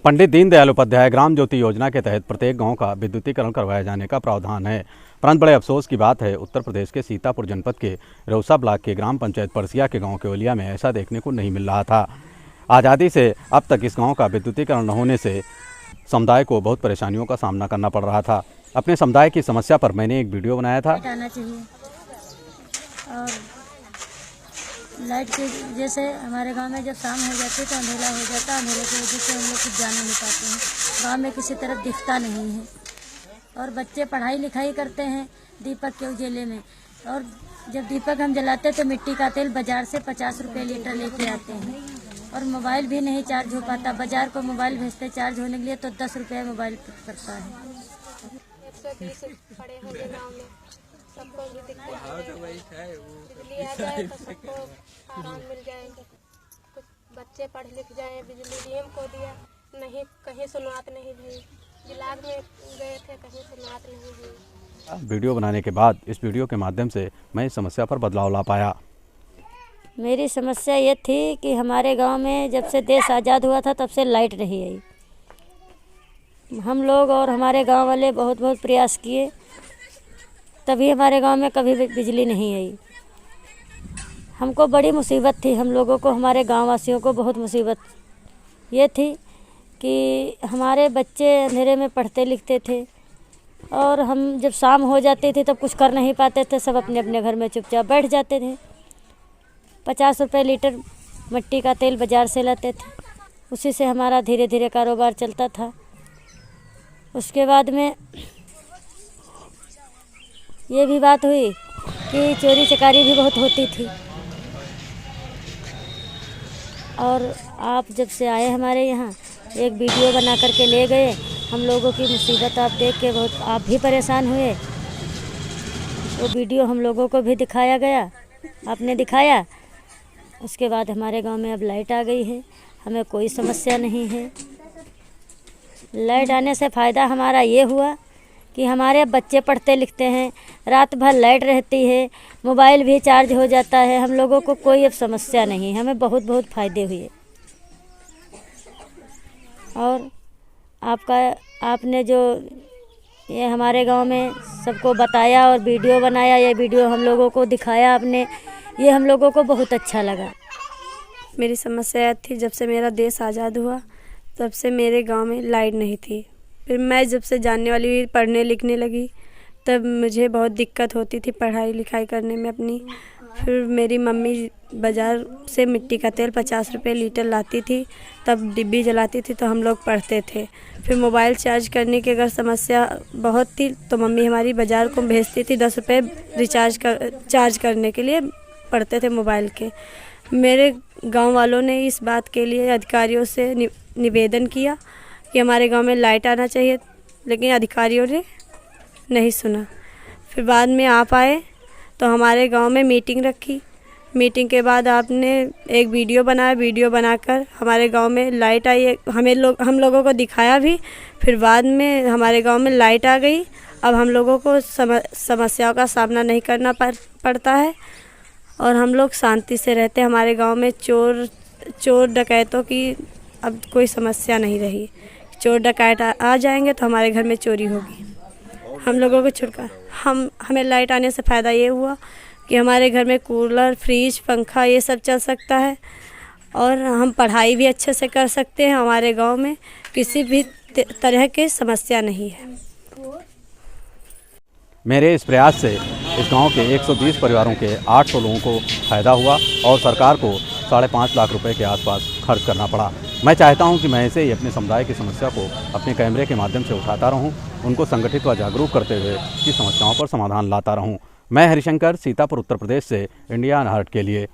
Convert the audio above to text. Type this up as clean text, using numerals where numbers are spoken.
पंडित दीनदयाल उपाध्याय ग्राम ज्योति योजना के तहत प्रत्येक गांव का विद्युतीकरण करवाए जाने का प्रावधान है। परंतु बड़े अफसोस की बात है, उत्तर प्रदेश के सीतापुर जनपद के रौसा ब्लॉक के ग्राम पंचायत परसिया के गांव केवलिया में ऐसा देखने को नहीं मिल रहा था। आज़ादी से अब तक इस गांव का विद्युतीकरण न होने से समुदाय को बहुत परेशानियों का सामना करना पड़ रहा था। अपने समुदाय की समस्या पर मैंने एक वीडियो बनाया था। लाइट की वजह से हमारे गांव में जब शाम हो जाती है तो अंधेरा हो जाता है। अंधेरे की वजह से हम लोग कुछ जान नहीं पाते हैं। गांव में किसी तरफ दिखता नहीं है और बच्चे पढ़ाई लिखाई करते हैं दीपक के उजाले में। और जब दीपक हम जलाते तो मिट्टी का तेल बाजार से 50 रुपये लीटर लेके आते हैं और मोबाइल भी नहीं चार्ज हो पाता। बाजार को मोबाइल भेजते चार्ज होने के लिए तो 10 रुपये मोबाइल पड़ता है। 120 पड़े होंगे गाँव में, सबको भी दिक्कत है। बिजली आ जाए तो सबको आराम मिल जाएगा। कुछ बच्चे पढ़ लिख जाए। बिजली डीएम को दिया, नहीं कहीं सुनवात नहीं हुई। ब्लॉक में गए थे, कहीं सुनवात नहीं हुई। वीडियो बनाने के बाद इस वीडियो के माध्यम से मैं इस समस्या पर बदलाव ला पाया। मेरी समस्या ये थी कि हमारे गांव में जब से देश आज़ाद हुआ था तब से लाइट नहीं आई। हम लोग और हमारे गांव वाले बहुत प्रयास किए, तभी हमारे गांव में कभी भी बिजली नहीं आई। हमको बड़ी मुसीबत थी, हम लोगों को, हमारे गांव वासियों को बहुत मुसीबत ये थी कि हमारे बच्चे अंधेरे में पढ़ते लिखते थे और हम जब शाम हो जाती थी तब कुछ कर नहीं पाते थे। सब अपने अपने घर में चुपचाप बैठ जाते थे। 50 रुपये लीटर मिट्टी का तेल बाज़ार से लाते थे, उसी से हमारा धीरे धीरे कारोबार चलता था। उसके बाद में ये भी बात हुई कि चोरी चकारी भी बहुत होती थी। और आप जब से आए हमारे यहाँ, एक वीडियो बना करके ले गए। हम लोगों की मुसीबत आप देख के बहुत आप भी परेशान हुए। वो वीडियो हम लोगों को भी दिखाया गया, आपने दिखाया। उसके बाद हमारे गांव में अब लाइट आ गई है, हमें कोई समस्या नहीं है। लाइट आने से फ़ायदा हमारा ये हुआ कि हमारे बच्चे पढ़ते लिखते हैं, रात भर लाइट रहती है, मोबाइल भी चार्ज हो जाता है। हम लोगों को कोई अब समस्या नहीं, हमें बहुत फ़ायदे हुए। और आपने जो ये हमारे गांव में सबको बताया और वीडियो बनाया, ये वीडियो हम लोगों को दिखाया आपने, ये हम लोगों को बहुत अच्छा लगा। मेरी समस्या थी, जब से मेरा देश आज़ाद हुआ तब से मेरे गांव में लाइट नहीं थी। फिर मैं जब से जानने वाली हुई, पढ़ने लिखने लगी, तब मुझे बहुत दिक्कत होती थी पढ़ाई लिखाई करने में अपनी। फिर मेरी मम्मी बाज़ार से मिट्टी का तेल 50 रुपये लीटर लाती थी, तब डिब्बी जलाती थी तो हम लोग पढ़ते थे। फिर मोबाइल चार्ज करने की अगर समस्या बहुत थी तो मम्मी हमारी बाज़ार को भेजती थी 10 रुपये चार्ज करने के लिए, पढ़ते थे मोबाइल के। मेरे गांव वालों ने इस बात के लिए अधिकारियों से निवेदन किया कि हमारे गांव में लाइट आना चाहिए, लेकिन अधिकारियों ने नहीं सुना। फिर बाद में आप आए तो हमारे गांव में मीटिंग रखी। मीटिंग के बाद आपने एक वीडियो बनाया, वीडियो बनाकर हमारे गांव में लाइट आई। हम लोगों को दिखाया भी। फिर बाद में हमारे गांव में लाइट आ गई। अब हम लोगों को समस्याओं का सामना नहीं करना पड़ता है और हम लोग शांति से रहते हैं। हमारे गांव में चोर डकैतों की अब कोई समस्या नहीं रही। चोर डकैत आ जाएंगे तो हमारे घर में चोरी होगी। हम लोगों को हमें लाइट आने से फ़ायदा ये हुआ कि हमारे घर में कूलर, फ्रिज, पंखा ये सब चल सकता है और हम पढ़ाई भी अच्छे से कर सकते हैं। हमारे गांव में किसी भी तरह की समस्या नहीं है। मेरे इस प्रयास से इस गांव के 120 परिवारों के 800 लोगों को फ़ायदा हुआ और सरकार को 5.5 लाख रुपए के आसपास खर्च करना पड़ा। मैं चाहता हूं कि मैं ऐसे ही अपने समुदाय की समस्या को अपने कैमरे के माध्यम से उठाता रहूं, उनको संगठित व जागरूक करते हुए की समस्याओं पर समाधान लाता रहूं। मैं हरिशंकर, सीतापुर, उत्तर प्रदेश से इंडिया अनहर्ट के लिए।